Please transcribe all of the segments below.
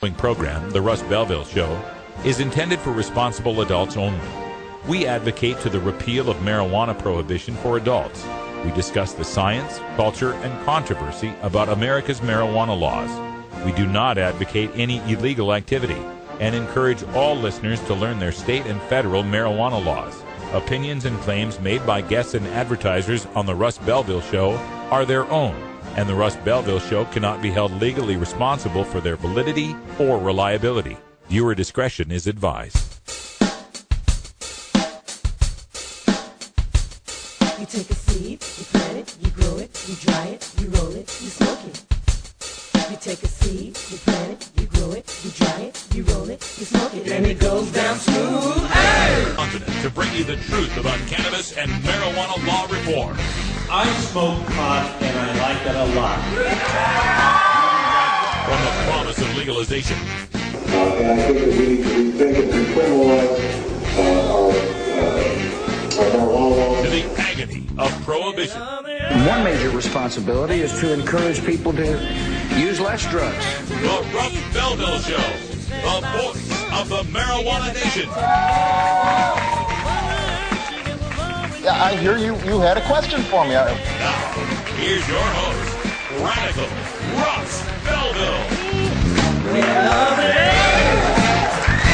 The program, The Russ Belville Show, is intended for responsible adults only. We advocate to the repeal of marijuana prohibition for adults. We discuss the science, culture, and controversy about America's marijuana laws. We do not advocate any illegal activity and encourage all listeners to learn their state and federal marijuana laws. Opinions and claims made by guests and advertisers on The Russ Belville Show are their own, and The Russ Belville Show cannot be held legally responsible for their validity or reliability. Viewer discretion is advised. You take a seed, you plant it, you grow it, you dry it, you roll it, you smoke it. You take a seed, you plant it, you grow it, you dry it, you roll it, you smoke it, and it goes down smooth. Hey! Confident to bring you the truth about cannabis and marijuana law reform. I smoke pot and I like it a lot. From the promise of legalization. And I think that we think it can criminalize our marijuana laws. To the agony of prohibition. One major responsibility is to encourage people to use less drugs. The Russ Belville Show, the voice of the marijuana nation. Yeah, I hear you had a question for me. Now, here's your host, Radical Russ Belville. We love it.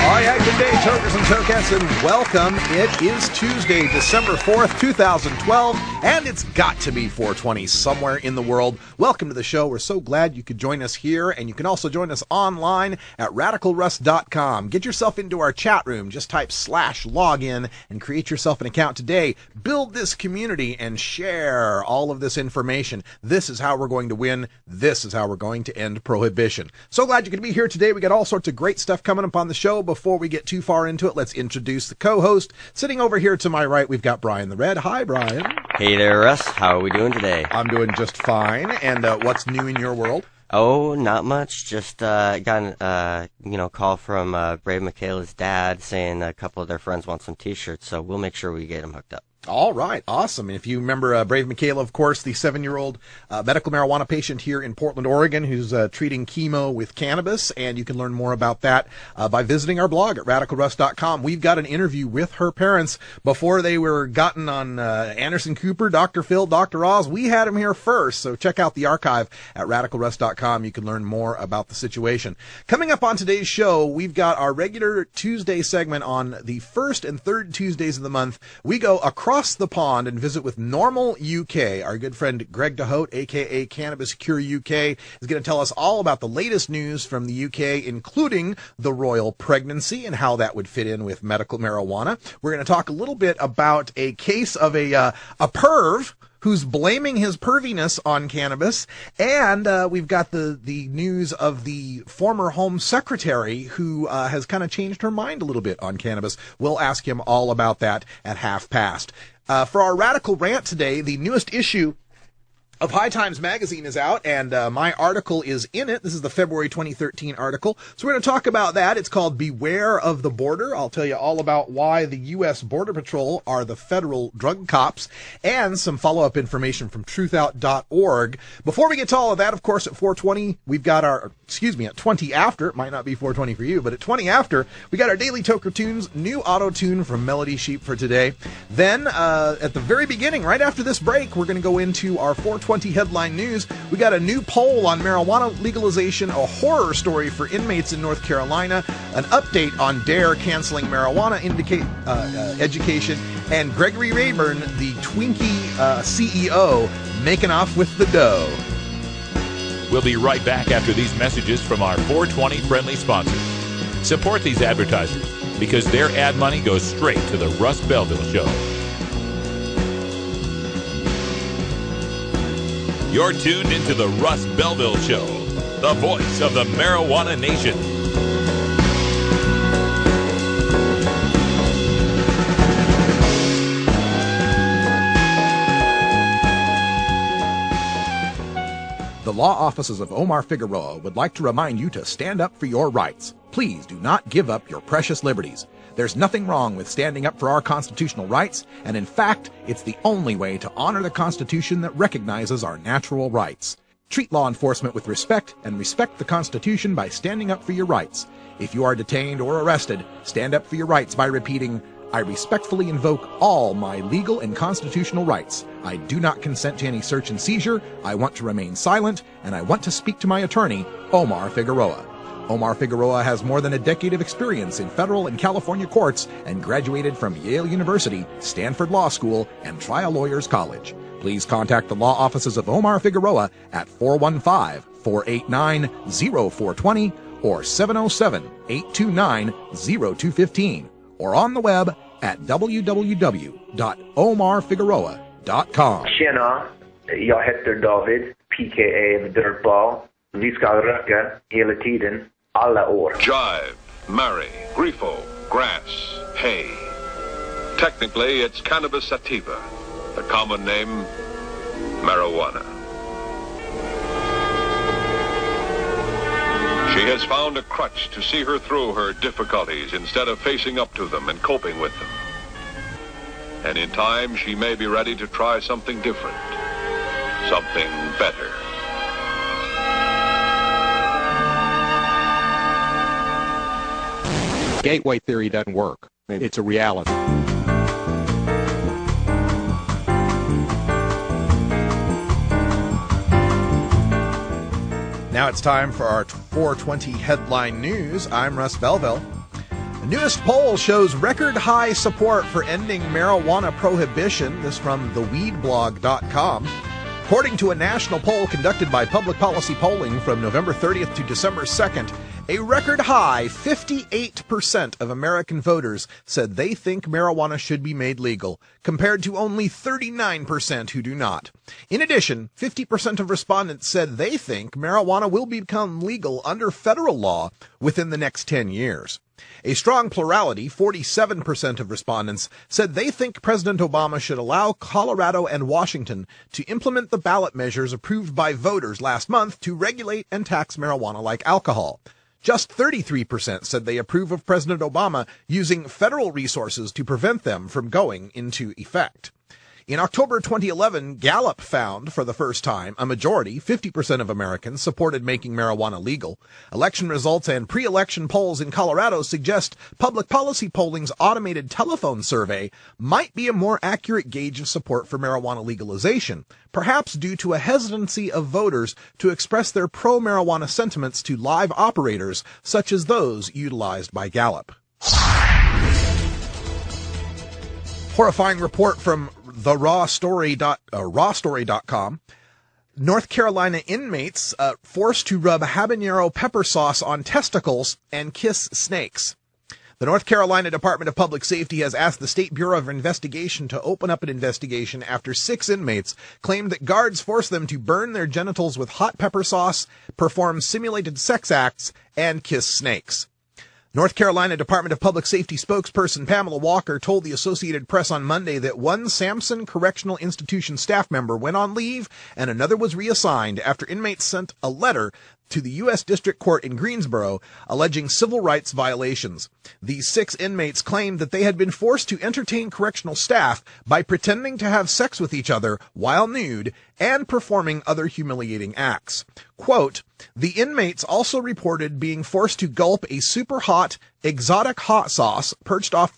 All right, good day, tokers and tokettes, and welcome. It is Tuesday, December 4th, 2012, and it's got to be 420 somewhere in the world. Welcome to the show. We're so glad you could join us here, and you can also join us online at radicalruss.com. Get yourself into our chat room. Just type /login and create yourself an account today. Build this community and share all of this information. This is how we're going to win. This is how we're going to end prohibition. So glad you could be here today. We got all sorts of great stuff coming up on the show. Before we get too far into it, let's introduce the co-host. Sitting over here to my right, we've got Brian the Red. Hi, Brian. Hey there, Russ. How are we doing today? I'm doing just fine. And what's new in your world? Oh, not much. Just got a call from Brave Michaela's dad saying a couple of their friends want some T-shirts, so we'll make sure we get them hooked up. All right. Awesome. And if you remember Brave Michaela, of course, the 7-year-old medical marijuana patient here in Portland, Oregon, who's treating chemo with cannabis. And you can learn more about that by visiting our blog at radicalruss.com. We've got an interview with her parents before they were gotten on Anderson Cooper, Dr. Phil, Dr. Oz. We had them here first. So check out the archive at radicalruss.com. You can learn more about the situation. Coming up on today's show, we've got our regular Tuesday segment on the first and third Tuesdays of the month. We go across the pond and visit with Normal UK. Our good friend Greg DeHote, aka Cannabis Cure UK, is going to tell us all about the latest news from the UK, including the royal pregnancy and how that would fit in with medical marijuana. We're going to talk a little bit about a case of a perv who's blaming his perviness on cannabis, and we've got the news of the former Home Secretary who has kind of changed her mind a little bit on cannabis. We'll ask him all about that at 1:30. For our Radical Rant today, the newest issue of High Times Magazine is out, and my article is in it. This is the February 2013 article. So we're going to talk about that. It's called Beware of the Border. I'll tell you all about why the U.S. Border Patrol are the federal drug cops, and some follow-up information from truthout.org. Before we get to all of that, of course, at 420, we've got our, at 20 after, it might not be 420 for you, but at 20 after, we got our Daily Toker Tunes, new auto-tune from Melody Sheep for today. Then, at the very beginning, right after this break, we're going to go into our 420 headline news. We got a new poll on marijuana legalization, a horror story for inmates in North Carolina, an update on DARE canceling marijuana education, and Gregory Rayburn, the Twinkie CEO, making off with the dough. We'll be right back after these messages from our 420 friendly sponsors. Support these advertisers because their ad money goes straight to the Russ Belville Show. You're tuned into the Russ Belville Show, the voice of the marijuana nation. The law offices of Omar Figueroa would like to remind you to stand up for your rights. Please do not give up your precious liberties. There's nothing wrong with standing up for our constitutional rights, and in fact, it's the only way to honor the Constitution that recognizes our natural rights. Treat law enforcement with respect and respect the Constitution by standing up for your rights. If you are detained or arrested, stand up for your rights by repeating, I respectfully invoke all my legal and constitutional rights. I do not consent to any search and seizure. I want to remain silent, and I want to speak to my attorney, Omar Figueroa. Omar Figueroa has more than a decade of experience in federal and California courts and graduated from Yale University, Stanford Law School, and Trial Lawyers College. Please contact the law offices of Omar Figueroa at 415-489-0420 or 707-829-0215 or on the web at www.omarfigueroa.com. Tjena, jag heter David, PKA Dirtball. Vi ska röka hela tiden, alla år. Jive, marry, grifo, grass, hay. Technically, it's cannabis sativa. The common name, marijuana. She has found a crutch to see her through her difficulties instead of facing up to them and coping with them. And in time, she may be ready to try something different, something better. Gateway theory doesn't work. It's a reality. Now it's time for our 420 headline news. I'm Russ Belville. The newest poll shows record high support for ending marijuana prohibition. This from theweedblog.com. According to a national poll conducted by Public Policy Polling from November 30th to December 2nd, a record high 58% of American voters said they think marijuana should be made legal, compared to only 39% who do not. In addition, 50% of respondents said they think marijuana will become legal under federal law within the next 10 years. A strong plurality, 47% of respondents, said they think President Obama should allow Colorado and Washington to implement the ballot measures approved by voters last month to regulate and tax marijuana like alcohol. Just 33% said they approve of President Obama using federal resources to prevent them from going into effect. In October 2011, Gallup found, for the first time, a majority, 50% of Americans, supported making marijuana legal. Election results and pre-election polls in Colorado suggest Public Policy Polling's automated telephone survey might be a more accurate gauge of support for marijuana legalization, perhaps due to a hesitancy of voters to express their pro-marijuana sentiments to live operators, such as those utilized by Gallup. Horrifying report from the rawstory.com. North Carolina inmates forced to rub habanero pepper sauce on testicles and kiss snakes. The North Carolina Department of Public Safety has asked the State Bureau of Investigation to open up an investigation after 6 inmates claimed that guards forced them to burn their genitals with hot pepper sauce, perform simulated sex acts, and kiss snakes. North Carolina Department of Public Safety spokesperson Pamela Walker told the Associated Press on Monday that one Sampson Correctional Institution staff member went on leave and another was reassigned after inmates sent a letter to the U.S. District Court in Greensboro alleging civil rights violations. These 6 inmates claimed that they had been forced to entertain correctional staff by pretending to have sex with each other while nude and performing other humiliating acts. Quote, the inmates also reported being forced to gulp a super hot, exotic hot sauce purchased off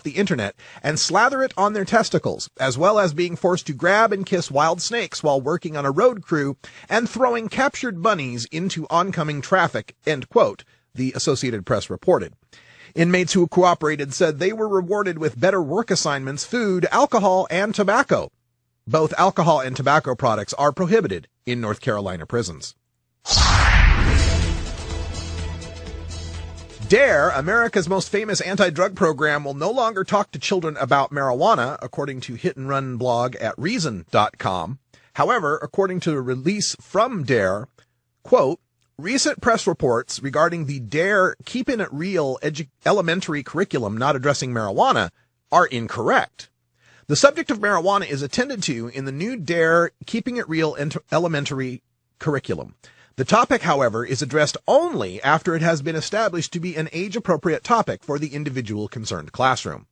the internet and slather it on their testicles, as well as being forced to grab and kiss wild snakes while working on a road crew and throwing captured bunnies into oncoming traffic, end quote, the Associated Press reported. Inmates who cooperated said they were rewarded with better work assignments, food, alcohol, and tobacco. Both alcohol and tobacco products are prohibited in North Carolina prisons. DARE, America's most famous anti-drug program, will no longer talk to children about marijuana, according to Hit and Run blog at Reason.com. However, according to a release from DARE, quote, recent press reports regarding the DARE Keeping It Real elementary curriculum not addressing marijuana are incorrect. The subject of marijuana is attended to in the new DARE Keeping It Real elementary curriculum. The topic, however, is addressed only after it has been established to be an age-appropriate topic for the individual concerned classroom.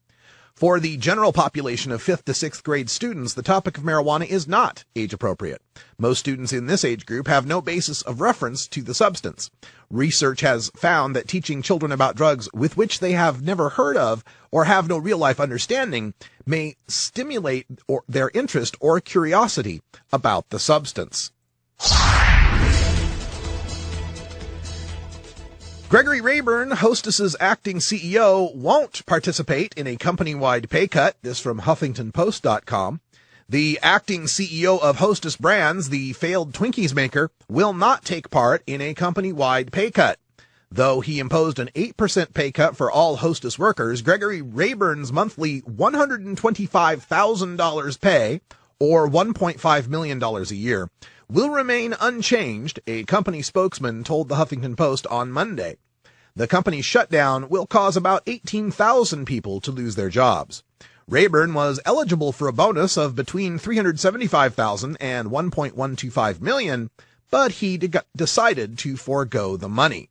For the general population of 5th to 6th grade students, the topic of marijuana is not age appropriate. Most students in this age group have no basis of reference to the substance. Research has found that teaching children about drugs with which they have never heard of or have no real-life understanding may stimulate their interest or curiosity about the substance. Gregory Rayburn, Hostess's acting CEO, won't participate in a company-wide pay cut. This from HuffingtonPost.com. The acting CEO of Hostess Brands, the failed Twinkies maker, will not take part in a company-wide pay cut. Though he imposed an 8% pay cut for all Hostess workers, Gregory Rayburn's monthly $125,000 pay, or $1.5 million a year, will remain unchanged, a company spokesman told the Huffington Post on Monday. The company's shutdown will cause about 18,000 people to lose their jobs. Rayburn was eligible for a bonus of between $375,000 and $1.125 million, but he decided to forego the money.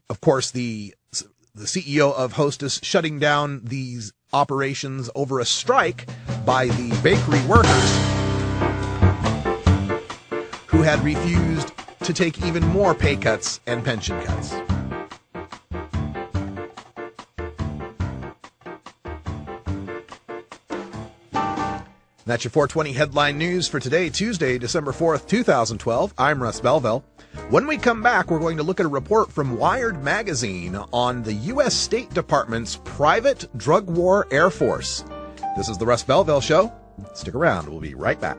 Of course, the CEO of Hostess shutting down these operations over a strike by the bakery workers who had refused to take even more pay cuts and pension cuts. That's your 420 headline news for today, Tuesday, December 4th, 2012. I'm Russ Belville. When we come back, we're going to look at a report from Wired magazine on the U.S. State Department's private drug war Air Force. This is the Russ Belville Show. Stick around. We'll be right back.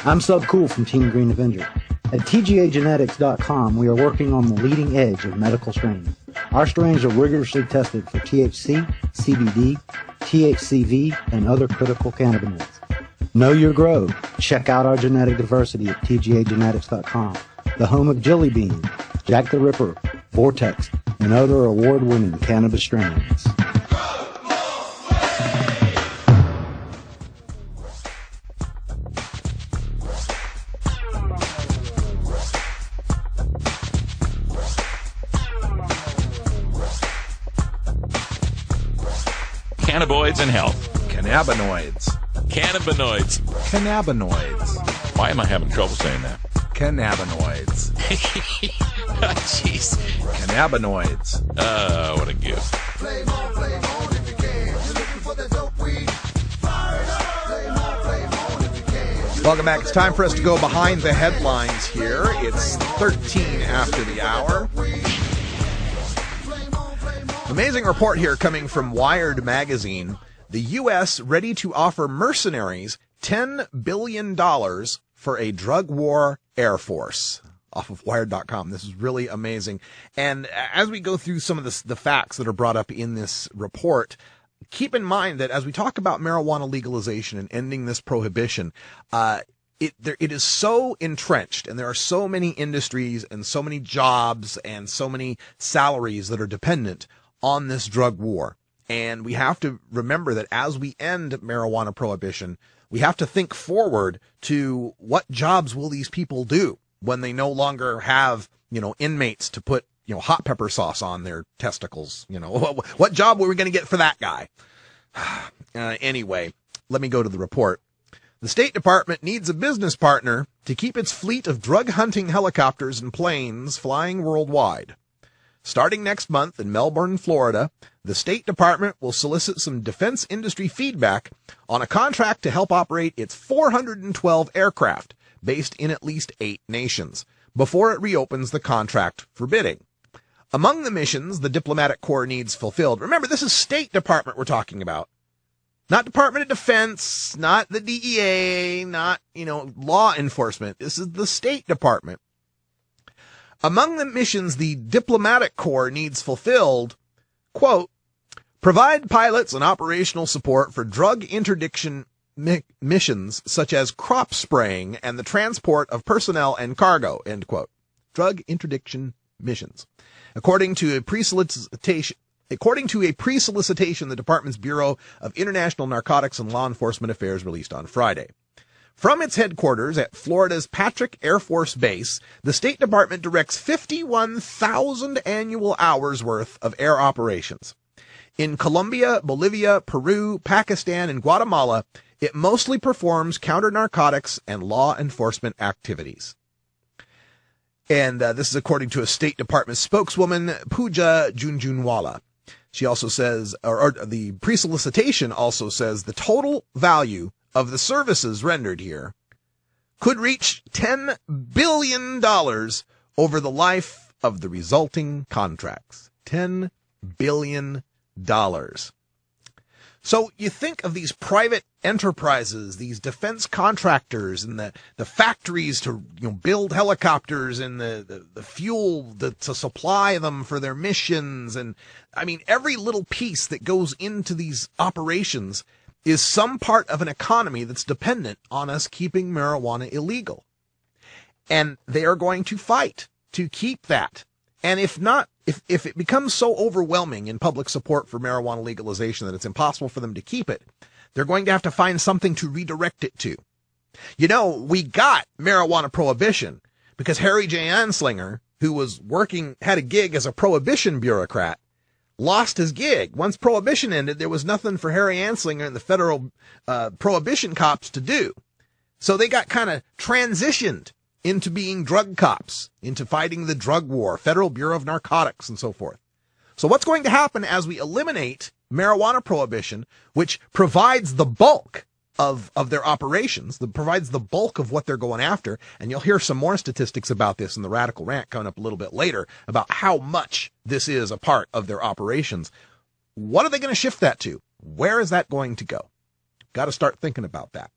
I'm Sub Cool from Team Green Avenger. At TGAgenetics.com, we are working on the leading edge of medical strains. Our strains are rigorously tested for THC, CBD, THCV, and other critical cannabinoids. Know your grow. Check out our genetic diversity at TGAgenetics.com, the home of Jelly Bean, Jack the Ripper, Vortex, and other award-winning cannabis strains. Cannabinoids and health. Cannabinoids. Cannabinoids. Cannabinoids. Why am I having trouble saying that? Cannabinoids. Jeez. Cannabinoids. What a gift. Welcome back. It's time for us to go behind the headlines here. It's 13 after the hour. Amazing report here coming from Wired magazine. The U.S. ready to offer mercenaries $10 billion for a drug war Air Force. Off of Wired.com. This is really amazing. And as we go through some of the facts that are brought up in this report, keep in mind that as we talk about marijuana legalization and ending this prohibition, it is so entrenched, and there are so many industries and so many jobs and so many salaries that are dependent on this drug war. And we have to remember that as we end marijuana prohibition, we have to think forward to what jobs will these people do when they no longer have, inmates to put, hot pepper sauce on their testicles. What job were we going to get for that guy? Anyway, let me go to the report. The State Department needs a business partner to keep its fleet of drug-hunting helicopters and planes flying worldwide. Starting next month in Melbourne, Florida, the State Department will solicit some defense industry feedback on a contract to help operate its 412 aircraft based in at least 8 nations before it reopens the contract for bidding. Among the missions the diplomatic corps needs fulfilled, remember, this is State Department we're talking about, not Department of Defense, not the DEA, not, law enforcement. This is the State Department. Among the missions the diplomatic corps needs fulfilled, quote, provide pilots and operational support for drug interdiction missions such as crop spraying and the transport of personnel and cargo, end quote. Drug interdiction missions. According to a pre-solicitation, the department's Bureau of International Narcotics and Law Enforcement Affairs released on Friday. From its headquarters at Florida's Patrick Air Force Base, the State Department directs 51,000 annual hours worth of air operations. In Colombia, Bolivia, Peru, Pakistan, and Guatemala, it mostly performs counter-narcotics and law enforcement activities. And this is according to a State Department spokeswoman, Pooja Junjunwala. She also says, or the pre-solicitation also says, the total value of the services rendered here could reach $10 billion over the life of the resulting contracts. $10 billion. So you think of these private enterprises, these defense contractors, and the factories to build helicopters and the fuel to supply them for their missions. And I mean, every little piece that goes into these operations is some part of an economy that's dependent on us keeping marijuana illegal. And they are going to fight to keep that. And if not, if it becomes so overwhelming in public support for marijuana legalization that it's impossible for them to keep it, they're going to have to find something to redirect it to. We got marijuana prohibition because Harry J. Anslinger, who had a gig as a prohibition bureaucrat, lost his gig. Once prohibition ended, there was nothing for Harry Anslinger and the federal prohibition cops to do. So they got kind of transitioned into being drug cops, into fighting the drug war, Federal Bureau of Narcotics, and so forth. So what's going to happen as we eliminate marijuana prohibition, which provides the bulk of their operations, that provides the bulk of what they're going after, and you'll hear some more statistics about this in the Radical Rant coming up a little bit later, about how much this is a part of their operations. What are they going to shift that to? Where is that going to go? Got to start thinking about that.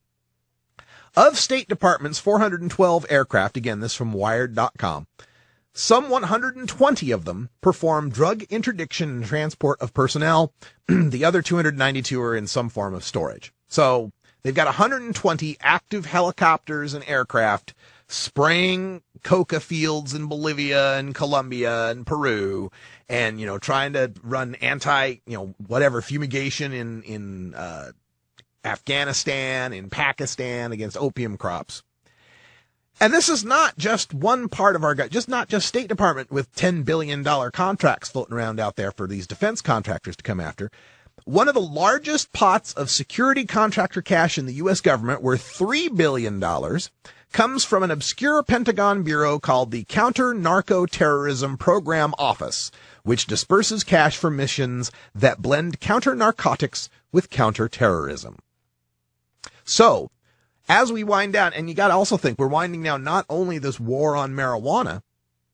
Of State Department's 412 aircraft, again, this from Wired.com, some 120 of them perform drug interdiction and transport of personnel. The other 292 are in some form of storage. So they've got 120 active helicopters and aircraft spraying coca fields in Bolivia and Colombia and Peru, and, trying to run fumigation in Afghanistan, in Pakistan against opium crops. And this is not just one part of not just State Department with $10 billion contracts floating around out there for these defense contractors to come after. One of the largest pots of security contractor cash in the U.S. government, worth $3 billion, comes from an obscure Pentagon bureau called the Counter-Narco-Terrorism Program Office, which disperses cash for missions that blend counter-narcotics with counter-terrorism. So, as we wind down, and you got to also think, we're winding down not only this war on marijuana,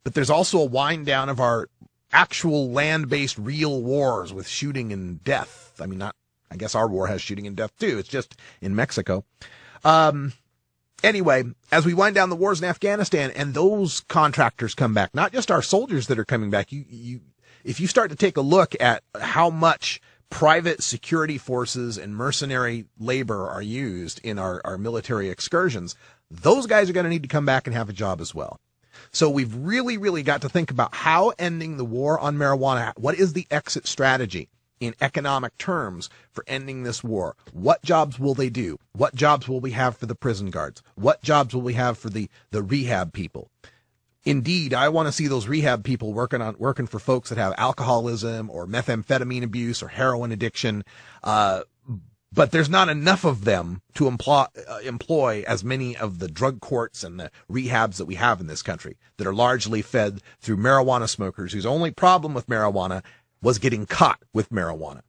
but there's also a wind down of our actual land-based real wars with shooting and death. I mean, I guess our war has shooting and death too. It's just in Mexico. Anyway, as we wind down the wars in Afghanistan and those contractors come back, not just our soldiers that are coming back, if you start to take a look at how much private security forces and mercenary labor are used in our military excursions, those guys are going to need to come back and have a job as well. So we've really, really got to think about how ending the war on marijuana, what is the exit strategy in economic terms for ending this war? What jobs will they do? What jobs will we have for the prison guards? What jobs will we have for the rehab people? Indeed, I want to see those rehab people working for folks that have alcoholism or methamphetamine abuse or heroin addiction. But there's not enough of them to employ as many of the drug courts and the rehabs that we have in this country that are largely fed through marijuana smokers whose only problem with marijuana was getting caught with marijuana.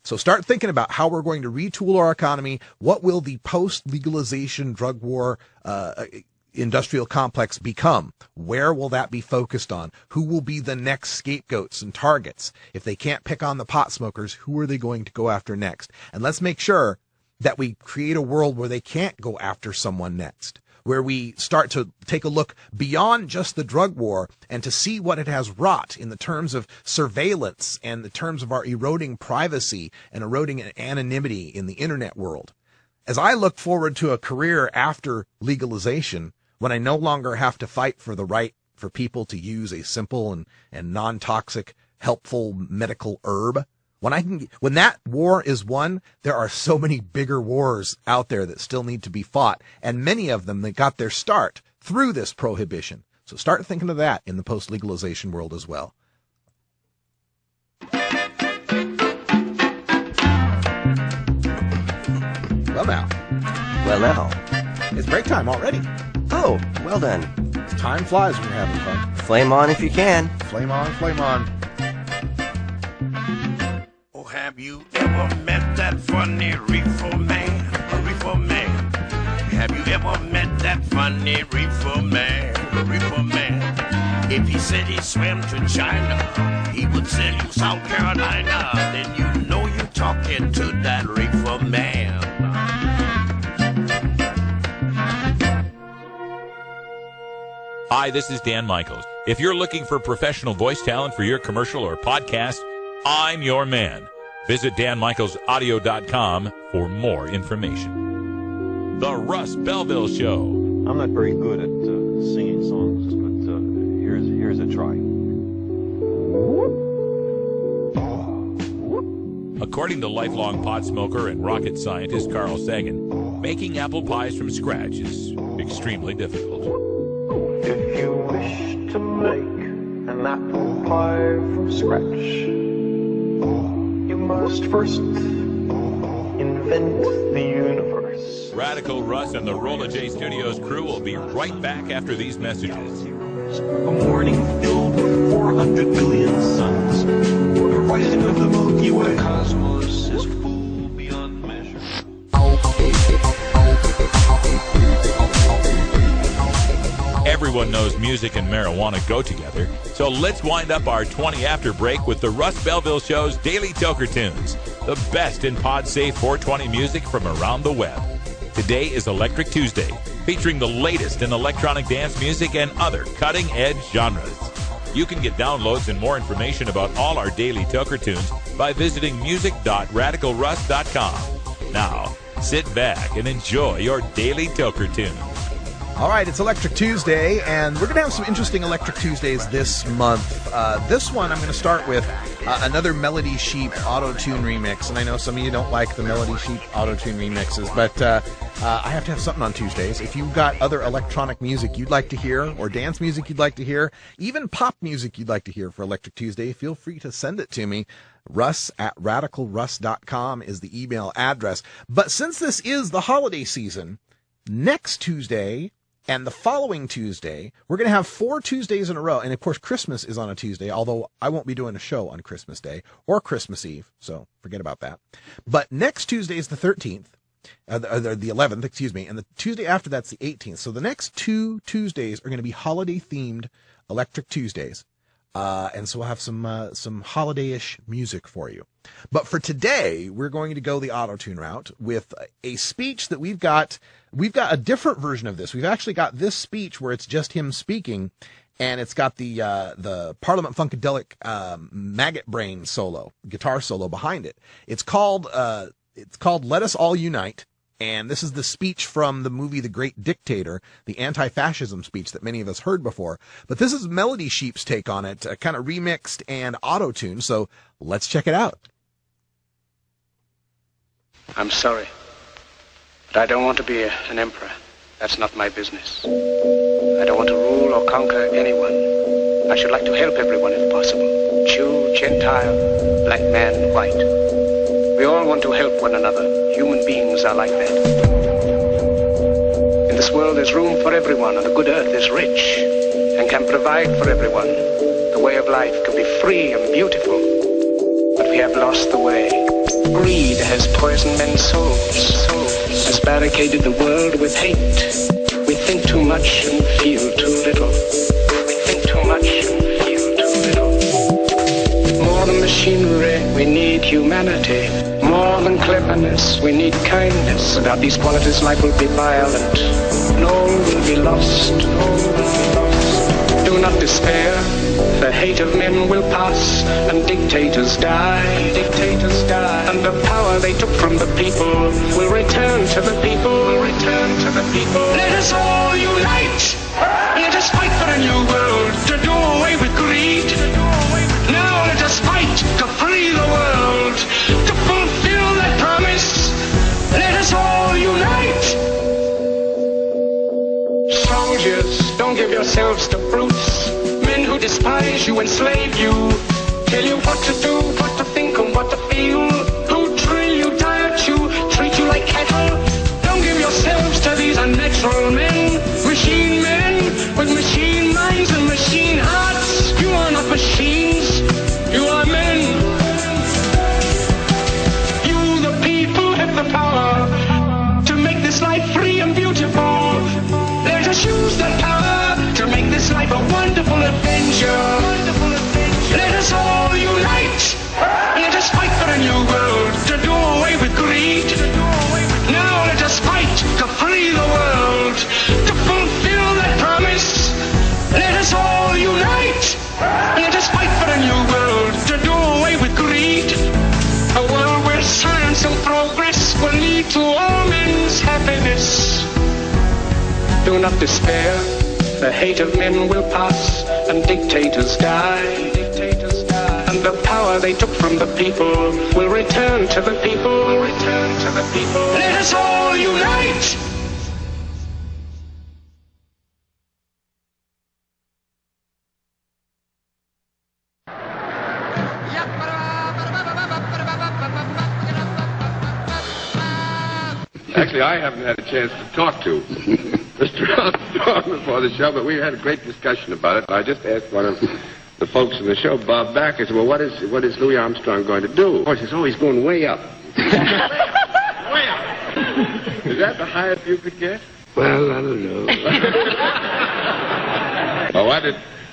So start thinking about how we're going to retool our economy. What will the post-legalization drug war industrial complex become? Where will that be focused on? Who will be the next scapegoats and targets? If they can't pick on the pot smokers, who are they going to go after next? And let's make sure that we create a world where they can't go after someone next, where we start to take a look beyond just the drug war and to see what it has wrought in the terms of surveillance and the terms of our eroding privacy and eroding anonymity in the internet world. As I look forward to a career after legalization, when I no longer have to fight for the right for people to use a simple and non-toxic, helpful medical herb, when that war is won, there are so many bigger wars out there that still need to be fought, and many of them that got their start through this prohibition. So start thinking of that in the post-legalization world as well. Well now. It's break time already. Oh, well done. Time flies when you're having fun. Flame on if you can. Flame on, flame on. Oh, have you ever met that funny reefer man? A reefer man. Have you ever met that funny reefer man? A reefer man. If he said he swam to China, he would sell you South Carolina. Then you know you're talking to that reefer man. Hi, this is Dan Michaels. If you're looking for professional voice talent for your commercial or podcast, I'm your man. Visit danmichaelsaudio.com for more information. The Russ Belville Show. I'm not very good at singing songs, but here's a try. According to lifelong pot smoker and rocket scientist Carl Sagan, making apple pies from scratch is extremely difficult. If you wish to make an apple pie from scratch, you must first invent the universe. Radical Russ and the Rolla J Studios crew will be right back after these messages. A morning filled with 400 billion suns. The rising of the Milky Way. The cosmos is full beyond measure. Everyone knows music and marijuana go together, so let's wind up our 20 after break with the Russ Belville Show's Daily Toker Tunes, the best in pod-safe 420 music from around the web. Today is Electric Tuesday, featuring the latest in electronic dance music and other cutting-edge genres. You can get downloads and more information about all our Daily Toker Tunes by visiting music.radicalruss.com. Now, sit back and enjoy your Daily Toker Tunes. All right, it's Electric Tuesday, and we're going to have some interesting Electric Tuesdays this month. This one, I'm going to start with another Melody Sheep auto-tune remix, and I know some of you don't like the Melody Sheep auto-tune remixes, but I have to have something on Tuesdays. If you've got other electronic music you'd like to hear, or dance music you'd like to hear, even pop music you'd like to hear for Electric Tuesday, feel free to send it to me. Russ@radicalruss.com is the email address. But since this is the holiday season, next Tuesday and the following Tuesday, we're going to have 4 Tuesdays in a row. And, of course, Christmas is on a Tuesday, although I won't be doing a show on Christmas Day or Christmas Eve, so forget about that. But next Tuesday is the 13th, the 11th, excuse me, and the Tuesday after that's the 18th. So the next 2 Tuesdays are going to be holiday-themed Electric Tuesdays. And so we'll have some holiday-ish music for you. But for today, we're going to go the auto-tune route with a speech that we've got a different version of this. We've actually got this speech where it's just him speaking, and it's got the Parliament Funkadelic maggot brain solo, guitar solo behind it. It's called Let Us All Unite. And this is the speech from the movie The Great Dictator, the anti-fascism speech that many of us heard before. But this is Melody Sheep's take on it, kind of remixed and auto-tuned. So let's check it out. I'm sorry, but I don't want to be an emperor. That's not my business. I don't want to rule or conquer anyone. I should like to help everyone if possible. Jew, Gentile, black man, white. We all want to help one another. Human beings are like that. In this world there's room for everyone, and the good earth is rich and can provide for everyone. The way of life can be free and beautiful, but we have lost the way. Greed has poisoned men's souls, has barricaded the world with hate. We think too much and feel too little. We think too much and feel too little. More than machinery, we need humanity. More than cleverness, we need kindness. Without these qualities, life will be violent. And all will be lost. Do not despair. The hate of men will pass, and dictators die. Dictators die. And the power power they took from the people will return to the people, will return to the people. Let us all unite. Let us fight for a new world, to do away with greed. Now let us fight to free the world, to fulfill that promise. Let us all unite. Soldiers, don't give yourselves to brutes, men who despise you, enslave you, tell you what to do, what to think, and what to feel, who drill you, diet you, treat you like cattle. Don't give yourselves to these unnatural men, machine men with machine minds and machine hearts. You are not machines, you are men. You, the people, have the power to make this life free and beautiful. Let us use that power to make this life a wonderful adventure. Let us all unite. Let us fight for a new world, to do away with greed. Now let us fight to free the world, to fulfill that promise. Let us all unite. Let us fight for a new world, to do away with greed. A world where science and progress will lead to all men's happiness. Do not despair, the hate of men will pass, and dictators die. And the power they took from the people will return to the people, will return to the people. Let us all unite! Actually, I haven't had a chance to talk to Mr. Armstrong before the show, but we had a great discussion about it. I just asked one of the folks in the show, Bob Back, I said, well, what is Louis Armstrong going to do? Of course, he says, oh, he's going way up. Way up. Is that the highest you could get? Well, I don't know. Well,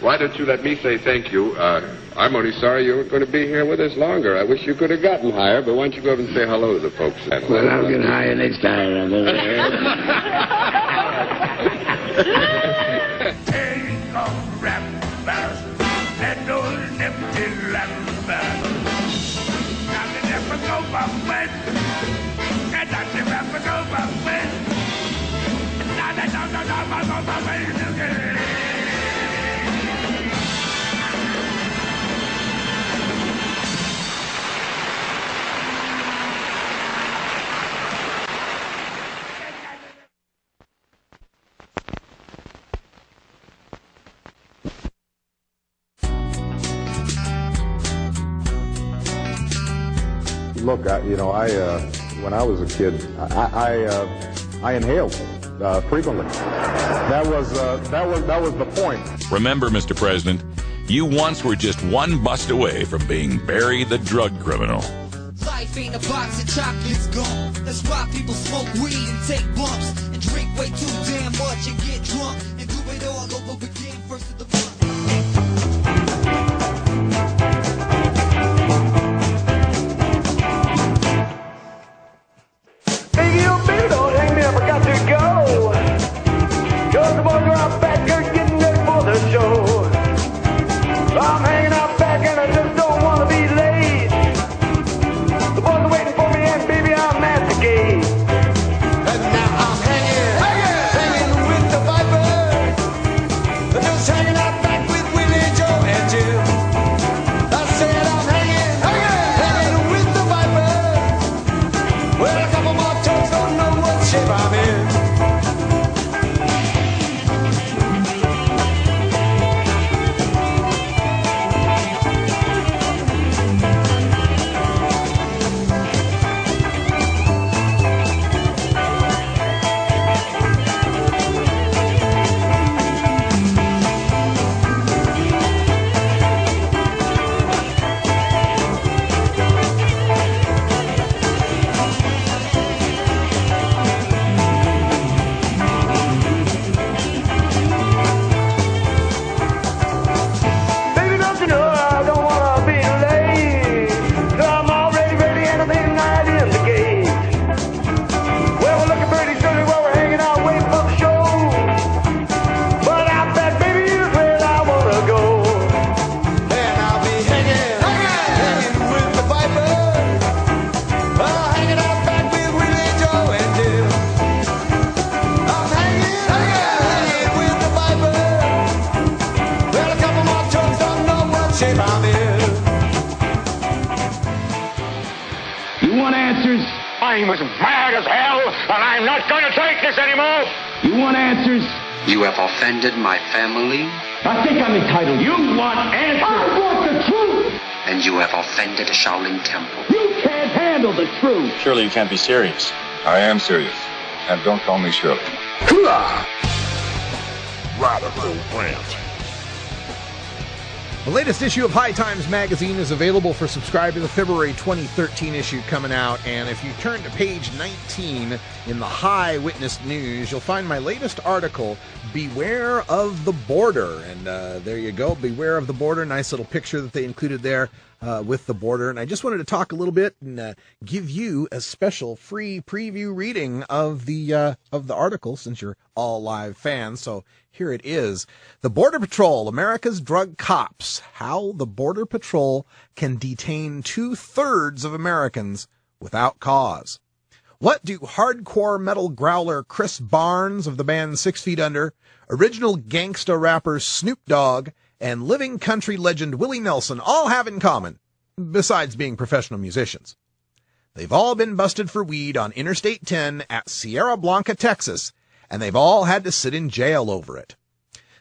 why don't you let me say thank you? I'm only sorry you weren't going to be here with us longer. I wish you could have gotten higher, but why don't you go over and say hello to the folks? Well, I'll get higher next time. Ain't no rap about that old empty rap about. Now the never go my way. And that's the never go my way. Now they don't know my way. Look, when I was a kid, I inhaled frequently. That was the point. Remember, Mr. President, you once were just one bust away from being Barry the drug criminal. Life ain't a box of chocolates gum. That's why people smoke weed and take bumps and drink way too damn much and get drunk and do it all over again first of the month. I'm hanging out back and I just don't want to be late. The boys are waiting for me and baby I'm at the gate. And now I'm hanging with the vipers. Just hanging out back. answers? I'm as mad as hell, and I'm not going to take this anymore. You want answers? You have offended my family. I think I'm entitled. You want answers? I want the truth. And you have offended the Shaolin Temple. You can't handle the truth. Surely you can't be serious. I am serious. And don't call me Shirley. Radical rant. The latest issue of High Times magazine is available for subscribers. The February 2013 issue coming out, and if you turn to page 19 in the High Witness News, you'll find my latest article, Beware of the Border. And there you go, Beware of the Border. Nice little picture that they included there with the border. And I just wanted to talk a little bit and give you a special free preview reading of the article, since you're all live fans. So here it is. The Border Patrol, America's Drug Cops. How the Border Patrol can detain 2/3 of Americans without cause. What do hardcore metal growler Chris Barnes of the band 6 Feet Under, original gangsta rapper Snoop Dogg, and living country legend Willie Nelson all have in common, besides being professional musicians? They've all been busted for weed on Interstate 10 at Sierra Blanca, Texas, and they've all had to sit in jail over it.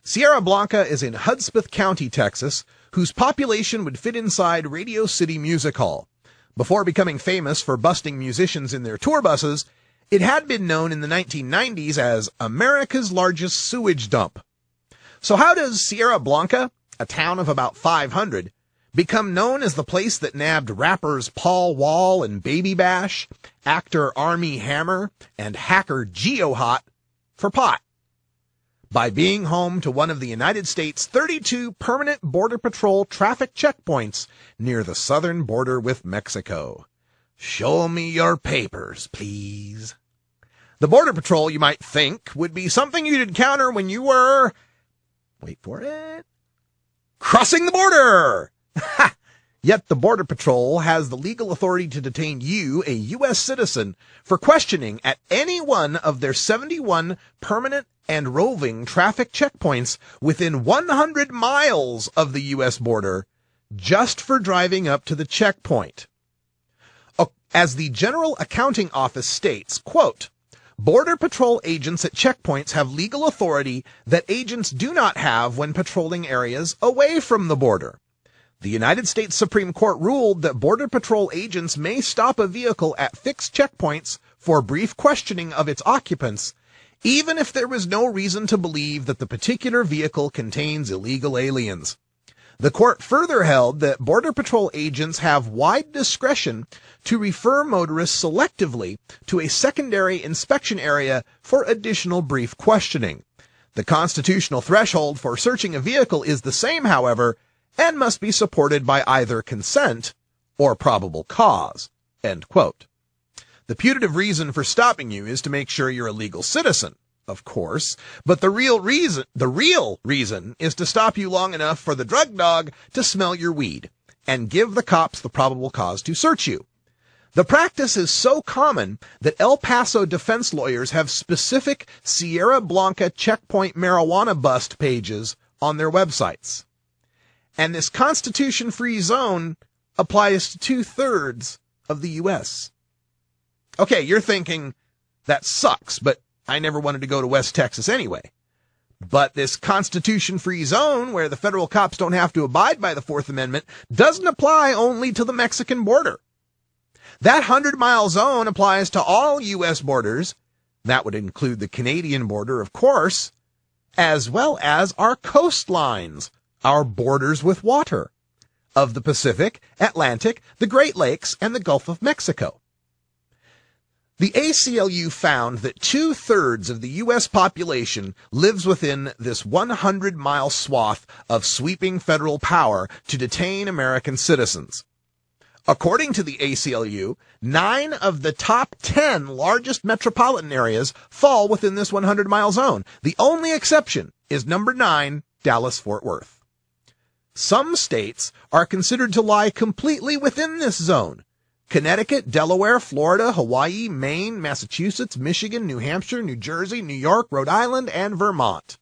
Sierra Blanca is in Hudspeth County, Texas, whose population would fit inside Radio City Music Hall. Before becoming famous for busting musicians in their tour buses, it had been known in the 1990s as America's largest sewage dump. So how does Sierra Blanca, a town of about 500, become known as the place that nabbed rappers Paul Wall and Baby Bash, actor Armie Hammer, and hacker GeoHot for pot? By being home to one of the United States' 32 permanent Border Patrol traffic checkpoints near the southern border with Mexico. Show me your papers, please. The Border Patrol, you might think, would be something you'd encounter when you were, wait for it, crossing the border. Yet the Border Patrol has the legal authority to detain you, a U.S. citizen, for questioning at any one of their 71 permanent and roving traffic checkpoints within 100 miles of the U.S. border, just for driving up to the checkpoint. As the General Accounting Office states, quote, Border Patrol agents at checkpoints have legal authority that agents do not have when patrolling areas away from the border. The United States Supreme Court ruled that Border Patrol agents may stop a vehicle at fixed checkpoints for brief questioning of its occupants, even if there was no reason to believe that the particular vehicle contains illegal aliens. The court further held that Border Patrol agents have wide discretion to refer motorists selectively to a secondary inspection area for additional brief questioning. The constitutional threshold for searching a vehicle is the same, however, and must be supported by either consent or probable cause. End quote. The putative reason for stopping you is to make sure you're a legal citizen, of course, but the real reason is to stop you long enough for the drug dog to smell your weed and give the cops the probable cause to search you. The practice is so common that El Paso defense lawyers have specific Sierra Blanca checkpoint marijuana bust pages on their websites. And this constitution-free zone applies to 2/3 of the U.S. Okay, you're thinking, that sucks, but I never wanted to go to West Texas anyway. But this constitution-free zone, where the federal cops don't have to abide by the Fourth Amendment, doesn't apply only to the Mexican border. That 100-mile zone applies to all U.S. borders. That would include the Canadian border, of course, as well as our coastlines, our borders with water, of the Pacific, Atlantic, the Great Lakes, and the Gulf of Mexico. The ACLU found that 2/3 of the U.S. population lives within this 100-mile swath of sweeping federal power to detain American citizens. According to the ACLU, 9 of the top 10 largest metropolitan areas fall within this 100-mile zone. The only exception is number 9, Dallas-Fort Worth. Some states are considered to lie completely within this zone. Connecticut, Delaware, Florida, Hawaii, Maine, Massachusetts, Michigan, New Hampshire, New Jersey, New York, Rhode Island, and Vermont.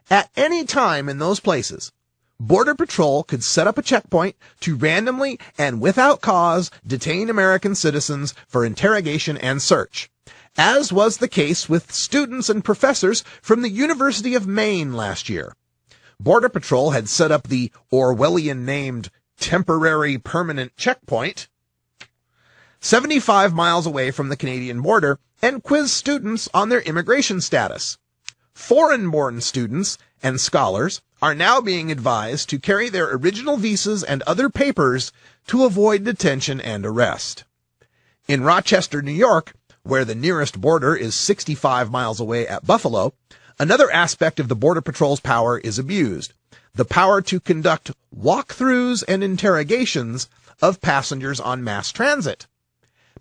At any time in those places, Border Patrol could set up a checkpoint to randomly and without cause detain American citizens for interrogation and search, as was the case with students and professors from the University of Maine last year. Border Patrol had set up the Orwellian-named Temporary Permanent Checkpoint 75 miles away from the Canadian border and quizzed students on their immigration status. Foreign-born students and scholars are now being advised to carry their original visas and other papers to avoid detention and arrest. In Rochester, New York, where the nearest border is 65 miles away at Buffalo, another aspect of the Border Patrol's power is abused: the power to conduct walkthroughs and interrogations of passengers on mass transit.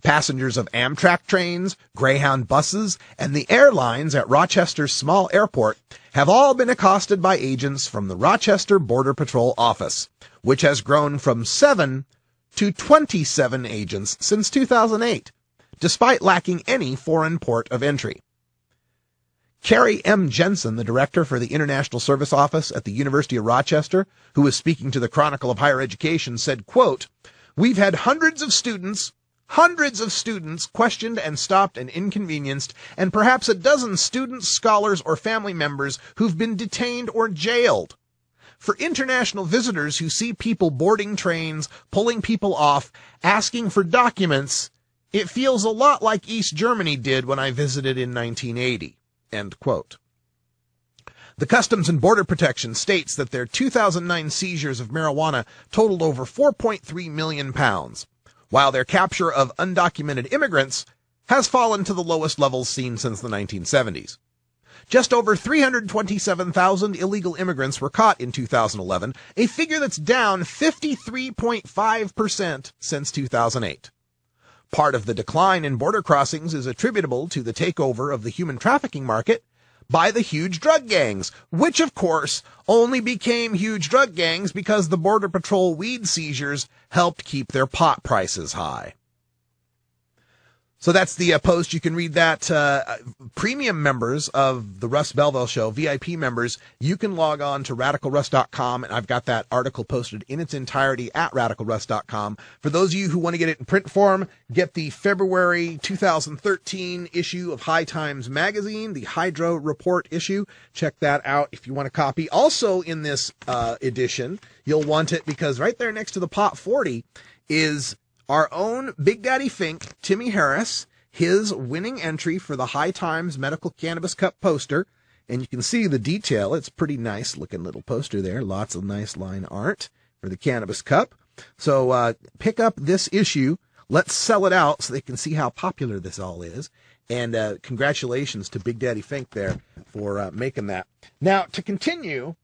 Passengers of Amtrak trains, Greyhound buses, and the airlines at Rochester's small airport have all been accosted by agents from the Rochester Border Patrol office, which has grown from 7 to 27 agents since 2008, despite lacking any foreign port of entry. Carrie M. Jensen, the director for the International Service Office at the University of Rochester, who was speaking to the Chronicle of Higher Education, said, quote, "We've had hundreds of students questioned and stopped and inconvenienced, and perhaps a dozen students, scholars, or family members who've been detained or jailed. For international visitors who see people boarding trains, pulling people off, asking for documents, it feels a lot like East Germany did when I visited in 1980. End quote. The Customs and Border Protection states that their 2009 seizures of marijuana totaled over 4.3 million pounds, while their capture of undocumented immigrants has fallen to the lowest levels seen since the 1970s. Just over 327,000 illegal immigrants were caught in 2011, a figure that's down 53.5% since 2008. Part of the decline in border crossings is attributable to the takeover of the human trafficking market by the huge drug gangs, which of course only became huge drug gangs because the Border Patrol weed seizures helped keep their pot prices high. So that's the post. You can read that. Premium members of the Russ Belville Show, VIP members, you can log on to RadicalRuss.com, and I've got that article posted in its entirety at RadicalRuss.com. For those of you who want to get it in print form, get the February 2013 issue of High Times Magazine, the Hydro Report issue. Check that out if you want a copy. Also in this edition, you'll want it because right there next to the Pot 40 is our own Big Daddy Fink, Timmy Harris, his winning entry for the High Times Medical Cannabis Cup poster. And you can see the detail. It's a pretty nice looking little poster there. Lots of nice line art for the Cannabis Cup. So pick up this issue. Let's sell it out so they can see how popular this all is. And congratulations to Big Daddy Fink there for making that. Now, to continue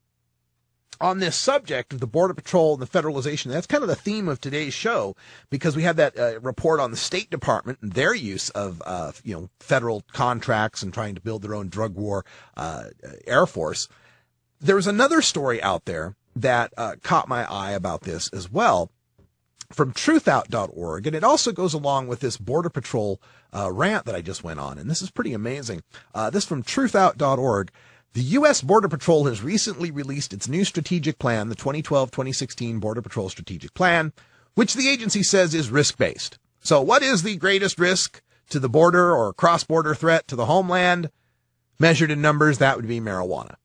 on this subject of the Border Patrol and the federalization, that's kind of the theme of today's show, because we had that report on the State Department and their use of federal contracts and trying to build their own drug war Air Force. There's another story out there that caught my eye about this as well, from truthout.org, and it also goes along with this Border Patrol rant that I just went on, and this is pretty amazing. This from truthout.org. The U.S. Border Patrol has recently released its new strategic plan, the 2012-2016 Border Patrol Strategic Plan, which the agency says is risk-based. So what is the greatest risk to the border or cross-border threat to the homeland? Measured in numbers, that would be marijuana.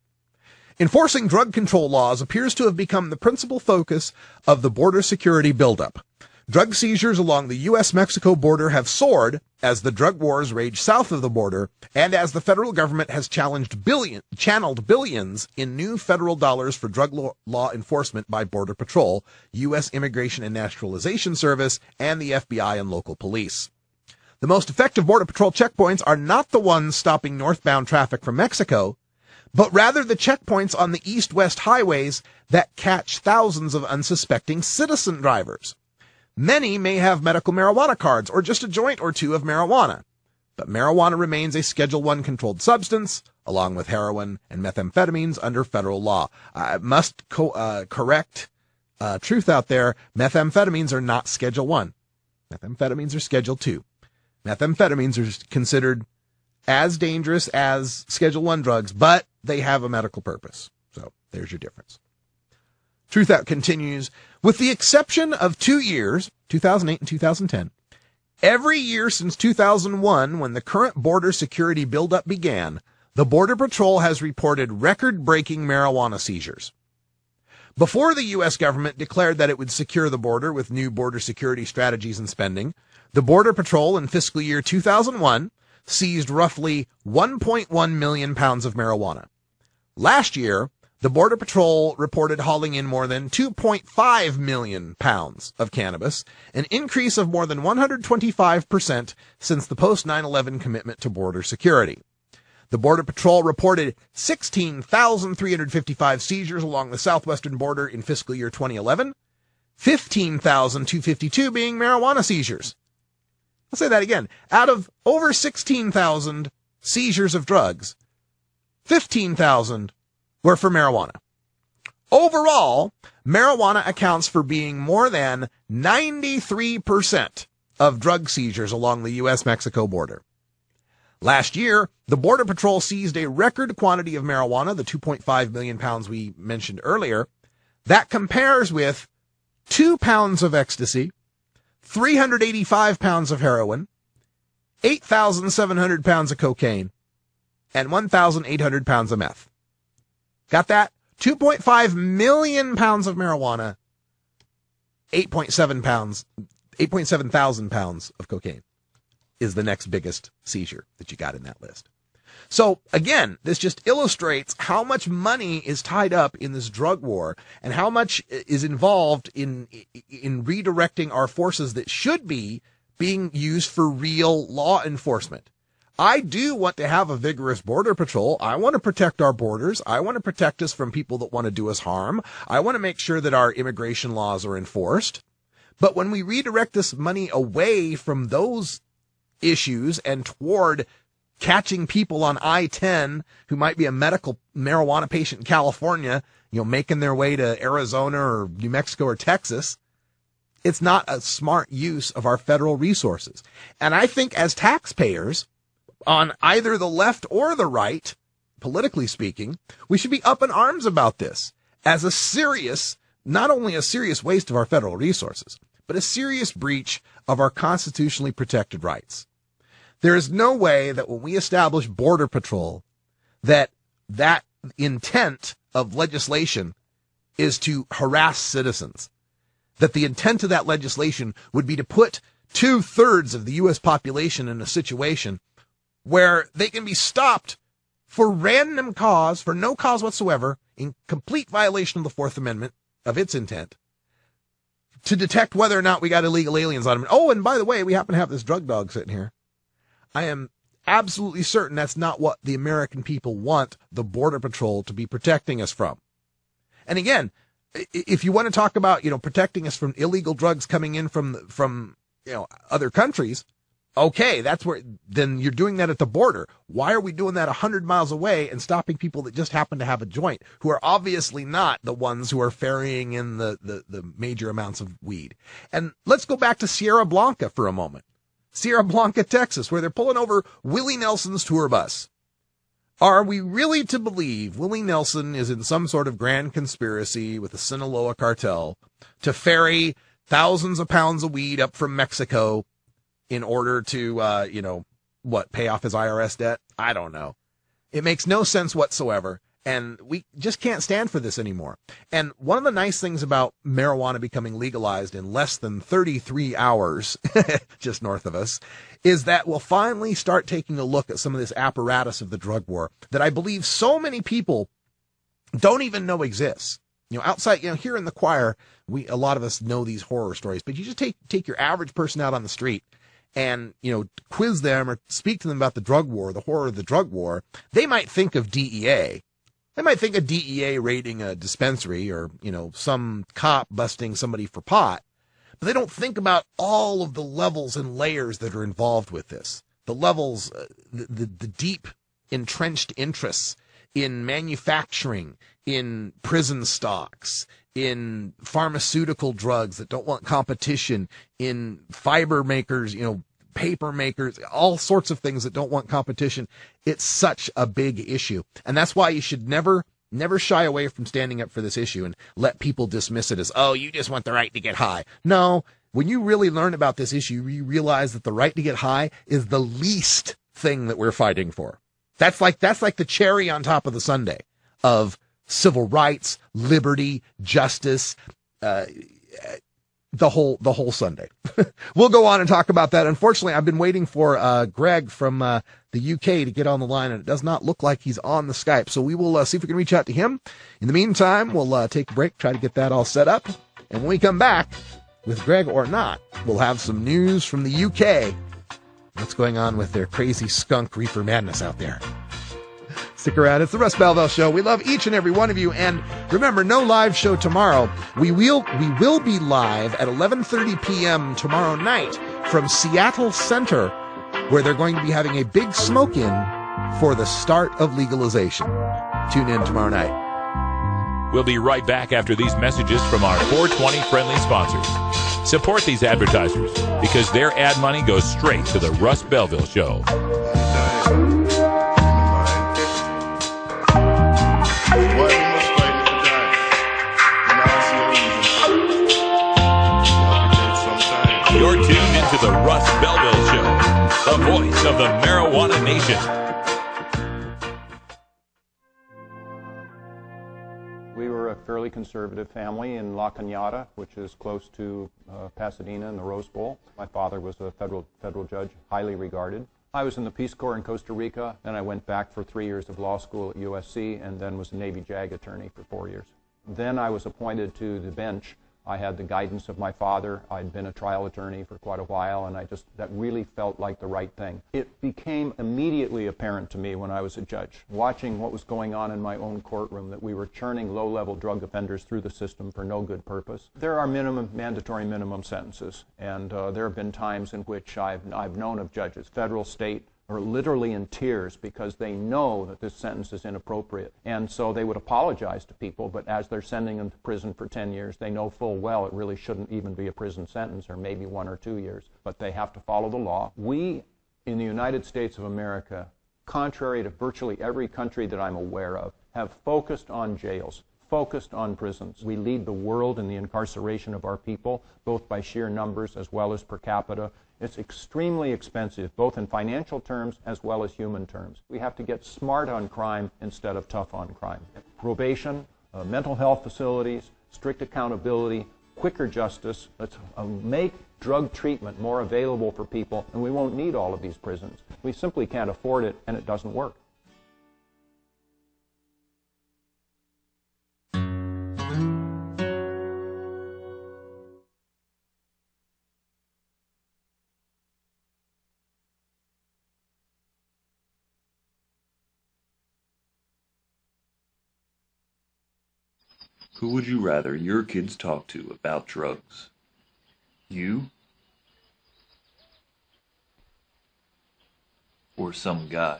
Enforcing drug control laws appears to have become the principal focus of the border security buildup. Drug seizures along the U.S.-Mexico border have soared as the drug wars rage south of the border and as the federal government has channeled billions in new federal dollars for drug law enforcement by Border Patrol, U.S. Immigration and Naturalization Service, and the FBI and local police. The most effective Border Patrol checkpoints are not the ones stopping northbound traffic from Mexico, but rather the checkpoints on the east-west highways that catch thousands of unsuspecting citizen drivers. Many may have medical marijuana cards or just a joint or two of marijuana, but marijuana remains a Schedule I controlled substance, along with heroin and methamphetamines under federal law. I must correct truth out there. Methamphetamines are not Schedule I. Methamphetamines are Schedule II. Methamphetamines are considered as dangerous as Schedule I drugs, but they have a medical purpose. So there's your difference. Truthout continues, with the exception of 2 years, 2008 and 2010, every year since 2001, when the current border security buildup began, the Border Patrol has reported record-breaking marijuana seizures. Before the U.S. government declared that it would secure the border with new border security strategies and spending, the Border Patrol in fiscal year 2001 seized roughly 1.1 million pounds of marijuana. Last year, the Border Patrol reported hauling in more than 2.5 million pounds of cannabis, an increase of more than 125% since the post-9/11 commitment to border security. The Border Patrol reported 16,355 seizures along the southwestern border in fiscal year 2011, 15,252 being marijuana seizures. I'll say that again. Out of over 16,000 seizures of drugs, 15,000 were for marijuana. Overall, marijuana accounts for being more than 93% of drug seizures along the U.S.-Mexico border. Last year, the Border Patrol seized a record quantity of marijuana, the 2.5 million pounds we mentioned earlier. That compares with 2 pounds of ecstasy, 385 pounds of heroin, 8,700 pounds of cocaine, and 1,800 pounds of meth. Got that? 2.5 million pounds of marijuana, 8.7 thousand pounds of cocaine is the next biggest seizure that you got in that list. So again, this just illustrates how much money is tied up in this drug war and how much is involved in redirecting our forces that should be being used for real law enforcement. I do want to have a vigorous border patrol. I want to protect our borders. I want to protect us from people that want to do us harm. I want to make sure that our immigration laws are enforced. But when we redirect this money away from those issues and toward catching people on I-10 who might be a medical marijuana patient in California, making their way to Arizona or New Mexico or Texas, it's not a smart use of our federal resources. And I think as taxpayers, on either the left or the right, politically speaking, we should be up in arms about this as a serious, not only a serious waste of our federal resources, but a serious breach of our constitutionally protected rights. There is no way that when we establish Border Patrol, that intent of legislation is to harass citizens. That the intent of that legislation would be to put 2/3 of the U.S. population in a situation where they can be stopped for random cause, for no cause whatsoever, in complete violation of the Fourth Amendment, of its intent, to detect whether or not we got illegal aliens on them. Oh, and by the way, we happen to have this drug dog sitting here. I am absolutely certain that's not what the American people want the Border Patrol to be protecting us from. And again, if you want to talk about, protecting us from illegal drugs coming in from other countries, okay, that's where, then you're doing that at the border. Why are we doing that 100 miles away and stopping people that just happen to have a joint, who are obviously not the ones who are ferrying in the major amounts of weed? And let's go back to Sierra Blanca for a moment. Sierra Blanca, Texas, where they're pulling over Willie Nelson's tour bus. Are we really to believe Willie Nelson is in some sort of grand conspiracy with the Sinaloa cartel to ferry thousands of pounds of weed up from Mexico in order to, pay off his IRS debt? I don't know. It makes no sense whatsoever. And we just can't stand for this anymore. And one of the nice things about marijuana becoming legalized in less than 33 hours, just north of us, is that we'll finally start taking a look at some of this apparatus of the drug war that I believe so many people don't even know exists. Outside, here in the choir, a lot of us know these horror stories, but you just take your average person out on the street and, quiz them or speak to them about the drug war, the horror of the drug war. They might think of DEA. They might think of DEA raiding a dispensary or, some cop busting somebody for pot, but they don't think about all of the levels and layers that are involved with this. The levels, the deep entrenched interests in manufacturing, in prison stocks, in pharmaceutical drugs that don't want competition, in fiber makers, paper makers, all sorts of things that don't want competition. It's such a big issue. And that's why you should never never shy away from standing up for this issue and let people dismiss it as, oh, you just want the right to get high. No, when you really learn about this issue, you realize that the right to get high is the least thing that we're fighting for. That's like the cherry on top of the sundae of civil rights, liberty, justice, the whole Sunday. We'll go on and talk about that. Unfortunately, I've been waiting for Greg from the UK to get on the line, and it does not look like he's on the Skype. So we will see if we can reach out to him. In the meantime, we'll take a break, try to get that all set up. And when we come back, with Greg or not, we'll have some news from the UK. What's going on with their crazy skunk reefer madness out there? Stick around. It's the Russ Belville Show. We love each and every one of you. And remember, no live show tomorrow. We will be live at 11:30 p.m. tomorrow night from Seattle Center, where they're going to be having a big smoke-in for the start of legalization. Tune in tomorrow night. We'll be right back after these messages from our 420 friendly sponsors. Support these advertisers because their ad money goes straight to the Russ Belville Show. You're tuned into the Russ Belville Show, the voice of the marijuana nation. We were a fairly conservative family in La Cañada, which is close to Pasadena in the Rose Bowl. My father was a federal judge, highly regarded. I was in the Peace Corps in Costa Rica, then I went back for 3 years of law school at USC, and then was a Navy JAG attorney for 4 years. Then I was appointed to the bench. I had the guidance of my father. I'd been a trial attorney for quite a while, and that really felt like the right thing. It became immediately apparent to me when I was a judge, watching what was going on in my own courtroom, that we were churning low-level drug offenders through the system for no good purpose. There are mandatory minimum sentences, and there have been times in which I've known of judges, federal, state, are literally in tears because they know that this sentence is inappropriate. And so they would apologize to people, but as they're sending them to prison for 10 years, they know full well it really shouldn't even be a prison sentence, or maybe 1 or 2 years, but they have to follow the law. We, in the United States of America, contrary to virtually every country that I'm aware of, have focused on jails, focused on prisons. We lead the world in the incarceration of our people, both by sheer numbers as well as per capita. It's extremely expensive, both in financial terms as well as human terms. We have to get smart on crime instead of tough on crime. Probation, mental health facilities, strict accountability, quicker justice. Let's make drug treatment more available for people, and we won't need all of these prisons. We simply can't afford it, and it doesn't work. Who would you rather your kids talk to about drugs? You? Or some guy?